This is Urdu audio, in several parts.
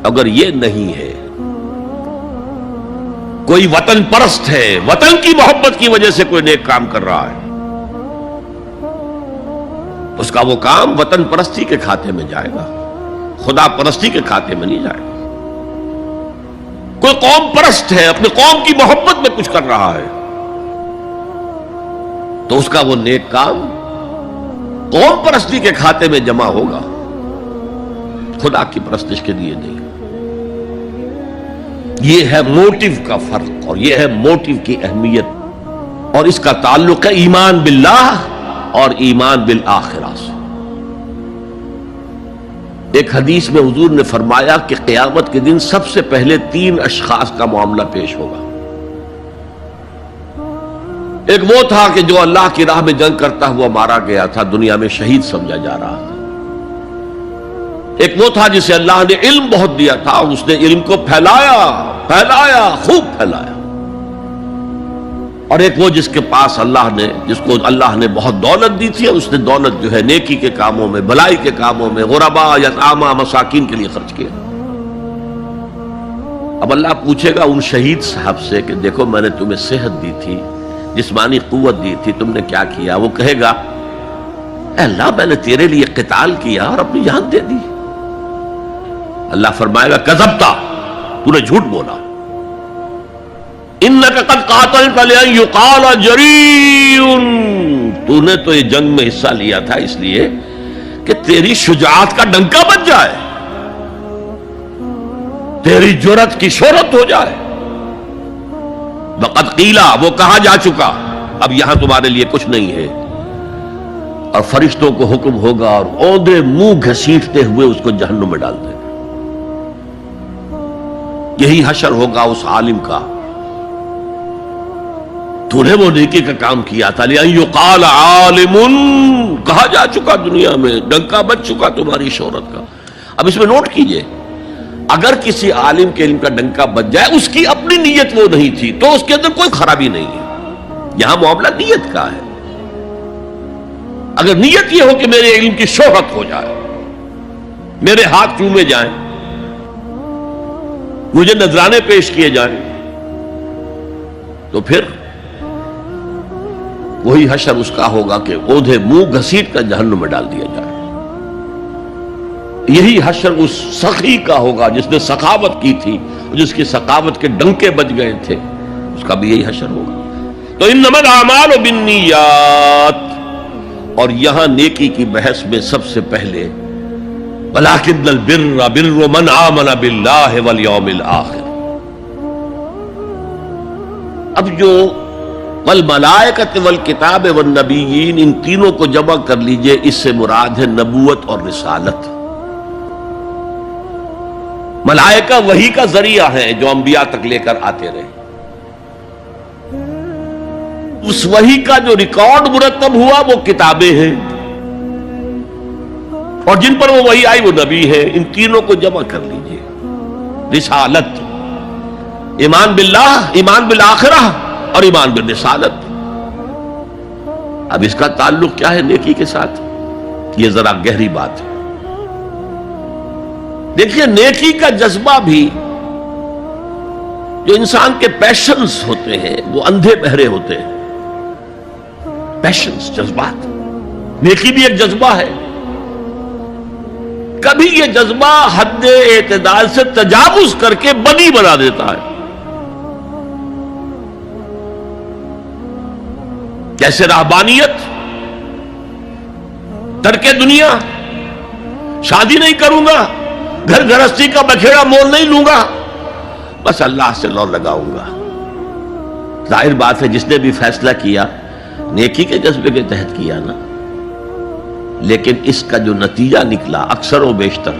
اگر یہ نہیں ہے، کوئی وطن پرست ہے، وطن کی محبت کی وجہ سے کوئی نیک کام کر رہا ہے، اس کا وہ کام وطن پرستی کے کھاتے میں جائے گا، خدا پرستی کے کھاتے میں نہیں جائے گا۔ کوئی قوم پرست ہے، اپنے قوم کی محبت میں کچھ کر رہا ہے، تو اس کا وہ نیک کام قوم پرستی کے کھاتے میں جمع ہوگا، خدا کی پرستش کے لیے نہیں۔ یہ ہے موٹیو کا فرق، اور یہ ہے موٹیو کی اہمیت، اور اس کا تعلق ہے ایمان باللہ اور ایمان بالآخرہ سے۔ ایک حدیث میں حضور نے فرمایا کہ قیامت کے دن سب سے پہلے 3 اشخاص کا معاملہ پیش ہوگا۔ ایک وہ تھا کہ جو اللہ کی راہ میں جنگ کرتا ہوا مارا گیا تھا، دنیا میں شہید سمجھا جا رہا تھا۔ ایک وہ تھا جسے اللہ نے علم بہت دیا تھا، اور اس نے علم کو پھیلایا، خوب پھیلایا۔ اور ایک وہ جس کے پاس جس کو اللہ نے بہت دولت دی تھی، اور اس نے دولت جو ہے نیکی کے کاموں میں، بھلائی کے کاموں میں، غرباء، یتامى، مساکین کے لیے خرچ کیا۔ اب اللہ پوچھے گا ان شہید صاحب سے کہ دیکھو میں نے تمہیں صحت دی تھی، جسمانی قوت دی تھی، تم نے کیا کیا؟ وہ کہے گا اے اللہ میں نے تیرے لیے قتال کیا اور اپنی جان دے دی۔ اللہ فرمائے گا کذبتا، تو نے جھوٹ بولا، انک قد قاتلت لأن یقال جریء، تو نے تو یہ جنگ میں حصہ لیا تھا اس لیے کہ تیری شجاعت کا ڈنکا بج جائے، تیری جرأت کی شہرت ہو جائے۔ وقد قیلا، وہ کہا جا چکا، اب یہاں تمہارے لیے کچھ نہیں ہے۔ اور فرشتوں کو حکم ہوگا اور اوندے منہ گھسیٹتے ہوئے اس کو جہنم میں ڈال دیں۔ یہی حشر ہوگا اس عالم کا، تو نے وہ نیکی کا کام کیا تھا، لأن یقال عالم، کہا جا چکا دنیا میں، ڈنکا بج چکا تمہاری شہرت کا۔ اب اس میں نوٹ کیجئے، اگر کسی عالم کے علم کا ڈنکا بج جائے، اس کی اپنی نیت وہ نہیں تھی تو اس کے اندر کوئی خرابی نہیں ہے۔ یہاں معاملہ نیت کا ہے۔ اگر نیت یہ ہو کہ میرے علم کی شہرت ہو جائے، میرے ہاتھ چومے جائیں، مجھے نذرانے پیش کیے جائیں، تو پھر وہی حشر اس کا ہوگا کہ اوندھے منہ گھسیٹ کر جہنم میں ڈال دیا جائے۔ یہی حشر اس سخی کا ہوگا جس نے سخاوت کی تھی، جس کی سخاوت کے ڈنکے بج گئے تھے، اس کا بھی یہی حشر ہوگا۔ تو انما الاعمال بالنیات، اور یہاں نیکی کی بحث میں سب سے پہلے ولکن البر بر من آمن باللہ والیوم الآخر۔ اب جو والملائکۃ والکتاب والنبیین، ان تینوں کو جمع کر لیجئے، اس سے مراد ہے نبوت اور رسالت۔ ملائکہ وحی کا ذریعہ ہے جو انبیاء تک لے کر آتے رہے، اس وحی کا جو ریکارڈ مرتب ہوا وہ کتابیں ہیں، اور جن پر وہ وحی آئی وہ نبی ہے۔ ان تینوں کو جمع کر لیجئے، رسالت، ایمان باللہ، ایمان بالآخرہ، اور ایمان بالرسالت۔ اب اس کا تعلق کیا ہے نیکی کے ساتھ؟ یہ ذرا گہری بات ہے۔ دیکھیے نیکی کا جذبہ بھی، جو انسان کے پیشنز ہوتے ہیں وہ اندھے بہرے ہوتے ہیں۔ پیشنز، جذبات، نیکی بھی ایک جذبہ ہے۔ کبھی یہ جذبہ حد اعتدال سے تجاوز کر کے بدی بنا دیتا ہے، جیسے رہبانیت، ترک دنیا، شادی نہیں کروں گا، گھر گھرستی کا بکھیڑا مول نہیں لوں گا، بس اللہ سے لو لگاؤں گا۔ ظاہر بات ہے جس نے بھی فیصلہ کیا نیکی کے جذبے کے تحت کیا نا، لیکن اس کا جو نتیجہ نکلا اکثر و بیشتر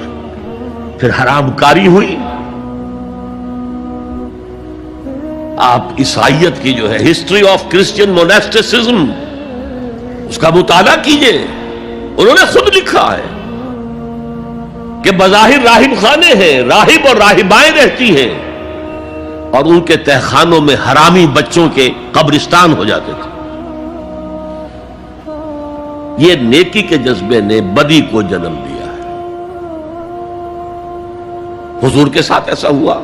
پھر حرام کاری ہوئی۔ آپ عیسائیت کی جو ہے ہسٹری آف کرسچین موناسٹسزم، اس کا مطالعہ کیجئے، انہوں نے خود لکھا ہے کہ بظاہر راہب خانے ہیں، راہب اور راہبائیں رہتی ہیں، اور ان کے تہخانوں میں حرامی بچوں کے قبرستان ہو جاتے تھے۔ یہ نیکی کے جذبے نے بدی کو جنم دیا ہے۔ حضور کے ساتھ ایسا ہوا.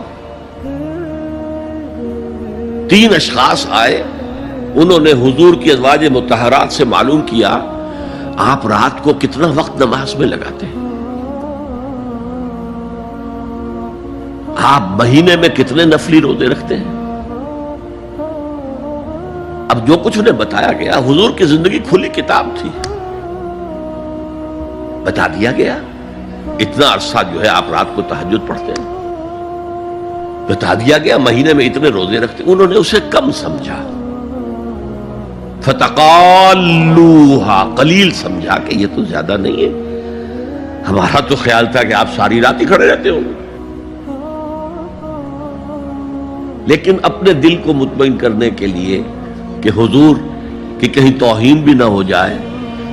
3 اشخاص آئے, انہوں نے حضور کی ازواج مطہرات سے معلوم کیا آپ رات کو کتنا وقت نماز میں لگاتے ہیں, آپ مہینے میں کتنے نفلی روزے رکھتے ہیں. اب جو کچھ انہیں بتایا گیا, حضور کی زندگی کھلی کتاب تھی, بتا دیا گیا اتنا عرصہ جو ہے آپ رات کو تہجد پڑھتے ہیں, بتا دیا گیا مہینے میں اتنے روزے رکھتے ہیں. انہوں نے اسے کم سمجھا, فتقالوہا, قلیل سمجھا کہ یہ تو زیادہ نہیں ہے, ہمارا تو خیال تھا کہ آپ ساری رات ہی کھڑے رہتے ہوں. لیکن اپنے دل کو مطمئن کرنے کے لیے کہ حضور کی کہیں توہین بھی نہ ہو جائے,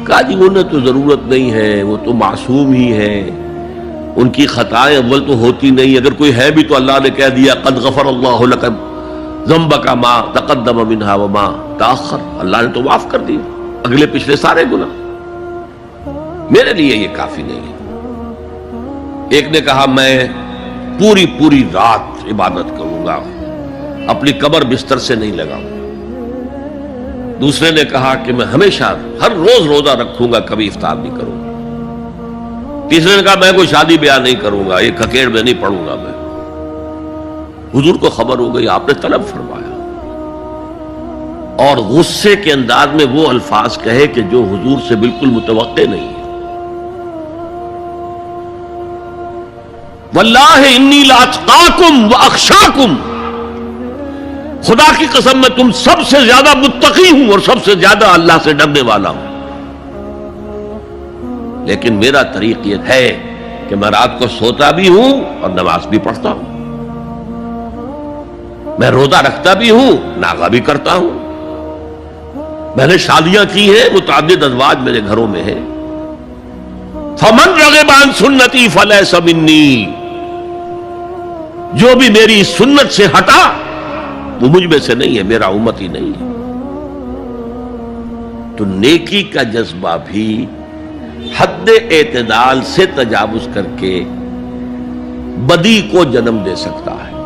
کہا جی انہیں تو ضرورت نہیں ہے, وہ تو معصوم ہی ہے, ان کی خطائیں اول تو ہوتی نہیں, اگر کوئی ہے بھی تو اللہ نے کہہ دیا قد غفر اللہ لک ذنبک ما تقدم منہا وما تاخر, اللہ نے تو معاف کر دی اگلے پچھلے سارے گناہ, میرے لیے یہ کافی نہیں ہے. ایک نے کہا میں پوری رات عبادت کروں گا, اپنی قبر بستر سے نہیں لگاؤں. دوسرے نے کہا کہ میں ہمیشہ ہر روز روزہ رکھوں گا, کبھی افطار نہیں کروں گا. تیسرے نے کہا میں کوئی شادی بیاہ نہیں کروں گا, یہ کھکیڑ میں نہیں پڑھوں گا میں. حضور کو خبر ہو گئی, آپ نے طلب فرمایا اور غصے کے انداز میں وہ الفاظ کہے کہ جو حضور سے بالکل متوقع نہیں ہے. واللہ انی لاتقاکم واخشاکم, خدا کی قسم میں تم سب سے زیادہ متقی ہوں اور سب سے زیادہ اللہ سے ڈرنے والا ہوں. لیکن میرا طریق یہ ہے کہ میں رات کو سوتا بھی ہوں اور نماز بھی پڑھتا ہوں, میں روزہ رکھتا بھی ہوں, ناغہ بھی کرتا ہوں, میں نے شادیاں کی ہیں, متعدد ازواج میرے گھروں میں ہیں. فمن رغب عن سنتی فلیس منی, جو بھی میری سنت سے ہٹا وہ مجھ میں سے نہیں ہے, میرا امت ہی نہیں ہے. تو نیکی کا جذبہ بھی حد اعتدال سے تجاوز کر کے بدی کو جنم دے سکتا ہے.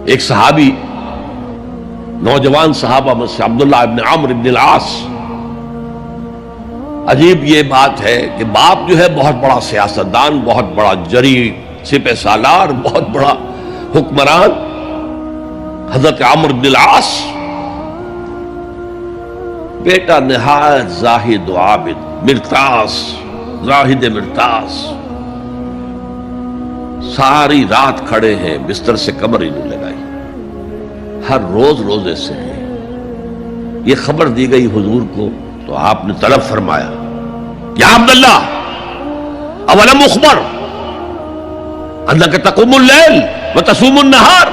ایک صحابی, نوجوان صحابہ میں سے عبداللہ ابن عمرو ابن العاص, عجیب یہ بات ہے کہ باپ جو ہے بہت بڑا سیاستدان, بہت بڑا جری سپہ سالار, بہت بڑا حکمران, حضرت عمرو بن العاص, بیٹا نہایت زاہد و عابد, مرتاس, زاہد مرتاس, ساری رات کھڑے ہیں, بستر سے کمر ہی نہیں لگائی, ہر روز روزے سے ہیں. یہ خبر دی گئی حضور کو تو آپ نے طلب فرمایا یا عبداللہ اولم اخبر انک تقوم اللیل وتصوم النہار,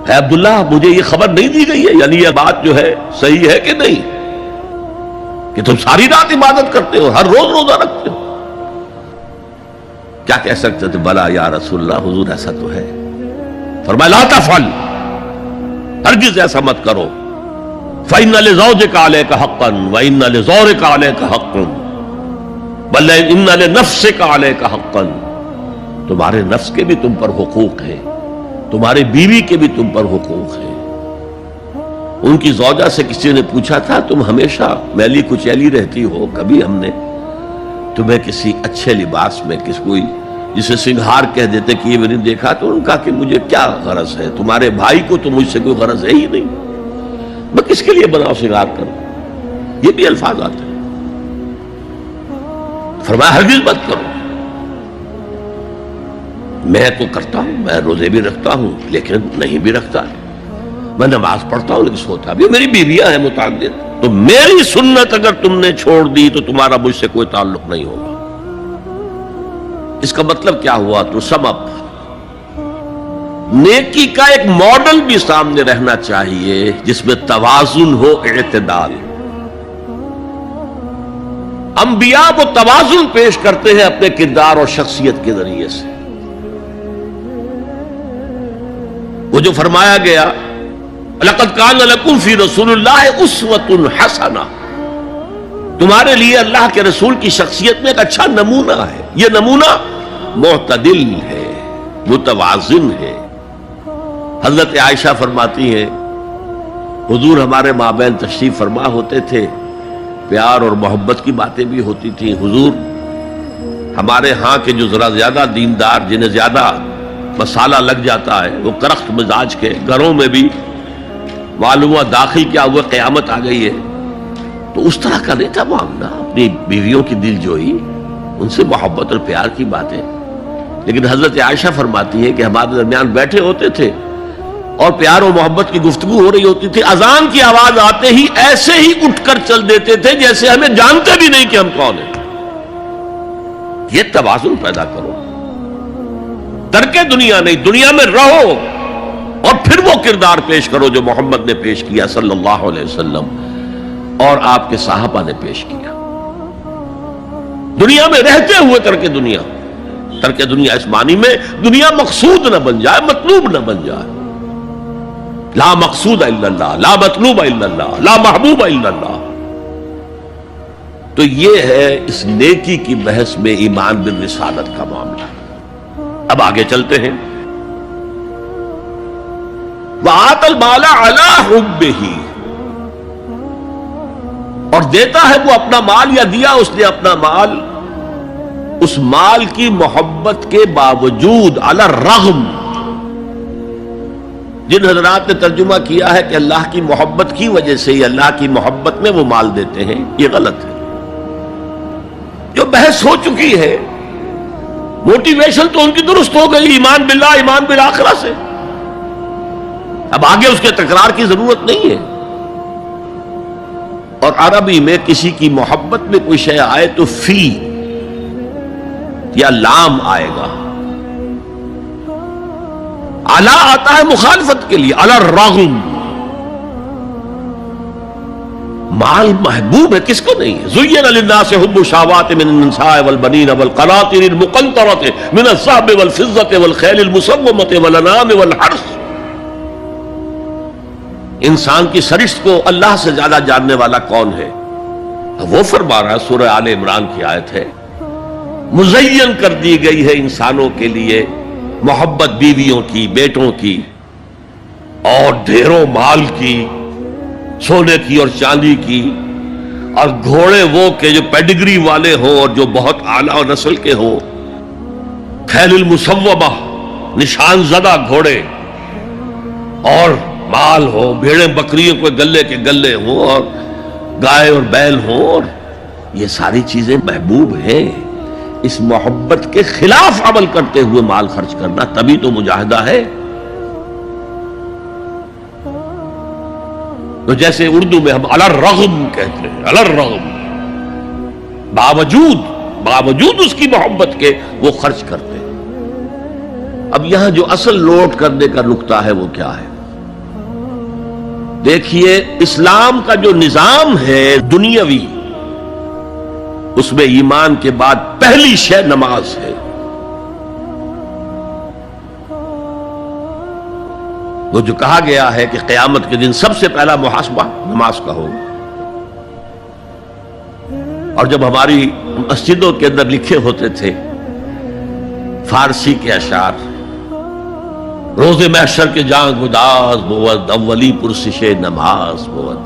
اے عبداللہ مجھے یہ خبر نہیں دی گئی ہے, یعنی یہ بات جو ہے صحیح ہے کہ نہیں کہ تم ساری رات عبادت کرتے ہو, ہر روز روزہ رکھتے ہو. کیا کہہ سکتے تھے, بلا یا رسول اللہ, حضور ایسا تو ہے. فرمایا لا تفعل, ہرگز ایسا مت کرو. فإن لزوجك عليك حقا وإن لزورك عليك حقا بل إن لنفسك عليك حقا, تمہارے نفس کے بھی تم پر حقوق ہیں, تمہارے بیوی کے بھی تم پر حقوق ہیں. ان کی زوجہ سے کسی نے پوچھا تھا تم ہمیشہ میلی کچیلی رہتی ہو, کبھی ہم نے تمہیں کسی اچھے لباس میں, کس کوئی جسے سنگھار کہہ دیتے کہ یہ میں نے دیکھا, تو ان کا کہ مجھے کیا غرض ہے, تمہارے بھائی کو تو مجھ سے کوئی غرض ہے ہی نہیں, میں کس کے لیے بناؤ سنگھار کروں. یہ بھی الفاظ آتے ہیں. فرمایا ہرگز مت کرو. میں تو کرتا ہوں, میں روزے بھی رکھتا ہوں لیکن نہیں بھی رکھتا, میں نماز پڑھتا ہوں لیکن سوتا بھی, میری بیویاں ہیں متعدد, تو میری سنت اگر تم نے چھوڑ دی تو تمہارا مجھ سے کوئی تعلق نہیں ہوگا. اس کا مطلب کیا ہوا, تو سم اپ, نیکی کا ایک ماڈل بھی سامنے رہنا چاہیے جس میں توازن ہو, اعتدال. انبیاء وہ توازن پیش کرتے ہیں اپنے کردار اور شخصیت کے ذریعے سے. وہ جو فرمایا گیا لقد کان لکم فی رسول اللہ اسوۃ حسنہ, تمہارے لیے اللہ کے رسول کی شخصیت میں ایک اچھا نمونہ ہے. یہ نمونہ معتدل ہے، متوازن ہے۔ حضرت عائشہ فرماتی ہیں حضور ہمارے مابین تشریف فرما ہوتے تھے، پیار اور محبت کی باتیں بھی ہوتی تھیں۔ حضور ہمارے ہاں کے جو ذرا زیادہ دیندار، جنہیں زیادہ مسالہ لگ جاتا ہے، وہ کرخت مزاج کے گھروں میں بھی معلوم ہوا داخل کیا ہوا قیامت آ گئی ہے، تو اس طرح کا نہیں تھا معاملہ، اپنی بیویوں کی دل جوئی، ان سے محبت اور پیار کی باتیں۔ لیکن حضرت عائشہ فرماتی ہے کہ ہمارے درمیان بیٹھے ہوتے تھے اور پیار و محبت کی گفتگو ہو رہی ہوتی تھی، اذان کی آواز آتے ہی ایسے ہی اٹھ کر چل دیتے تھے جیسے ہمیں جانتے بھی نہیں کہ ہم کون ہیں۔ یہ توازن پیدا کرو، ترک دنیا نہیں، دنیا میں رہو اور پھر وہ کردار پیش کرو جو محمد نے پیش کیا صلی اللہ علیہ وسلم اور آپ کے صحابہ نے پیش کیا۔ دنیا میں رہتے ہوئے ترک دنیا اس معنی میں دنیا مقصود نہ بن جائے، مطلوب نہ بن جائے۔ لا مقصود الا اللہ، لا مطلوب الا اللہ، لا محبوب الا اللہ۔ تو یہ ہے اس نیکی کی بحث میں ایمان بالرسالت کا معاملہ۔ اب آگے چلتے ہیں۔ وآت المال علی حبہ، اور دیتا ہے وہ اپنا مال، یا دیا اس نے اپنا مال اس مال کی محبت کے باوجود، علی الرغم۔ جن حضرات نے ترجمہ کیا ہے کہ اللہ کی محبت کی وجہ سے ہی اللہ کی محبت میں وہ مال دیتے ہیں، یہ غلط ہے۔ جو بحث ہو چکی ہے، موٹیویشن تو ان کی درست ہو گئی، ایمان باللہ، ایمان بالآخرہ سے، اب آگے اس کے تکرار کی ضرورت نہیں ہے۔ اور عربی میں کسی کی محبت میں کوئی شے آئے تو فی یا لام آئے گا، علی آتا ہے مخالفت کے لیے، علی الرغم۔ مال محبوب ہے، کس کو نہیں ہے؟ زین للناس حب الشہوات من النساء والبنین والقناطر المقنطرۃ من الذهب والفضة والخیل المسومۃ والانعام والحرث۔ انسان کی سرشت کو اللہ سے زیادہ جاننے والا کون ہے؟ وہ فرما رہا ہے، سورہ آل عمران کی آیت ہے، مزین کر دی گئی ہے انسانوں کے لیے محبت بیویوں کی، بیٹوں کی، اور ڈھیروں مال کی، سونے کی اور چاندی کی، اور گھوڑے وہ کہ جو پیڈگری والے ہوں اور جو بہت اعلیٰ نسل کے ہوں، خیل المسومہ، نشان زدہ گھوڑے، اور مال ہو، بھیڑیں بکریوں کو گلے کے گلے ہوں، اور گائے اور بیل ہوں، اور یہ ساری چیزیں محبوب ہیں۔ اس محبت کے خلاف عمل کرتے ہوئے مال خرچ کرنا تبھی تو مجاہدہ ہے۔ تو جیسے اردو میں ہم علی الرغم کہتے ہیں، علی الرغم، باوجود اس کی محبت کے وہ خرچ کرتے ہیں۔ اب یہاں جو اصل نوٹ کرنے کا نقطہ ہے وہ کیا ہے؟ دیکھیے، اسلام کا جو نظام ہے دنیاوی، اس میں ایمان کے بعد پہلی شے نماز ہے۔ وہ جو کہا گیا ہے کہ قیامت کے دن سب سے پہلا محاسبہ نماز کا ہوگا، اور جب ہماری مسجدوں کے اندر لکھے ہوتے تھے فارسی کے اشعار، روز محشر کے جان گداز بود، اولی پرسش نماز بود،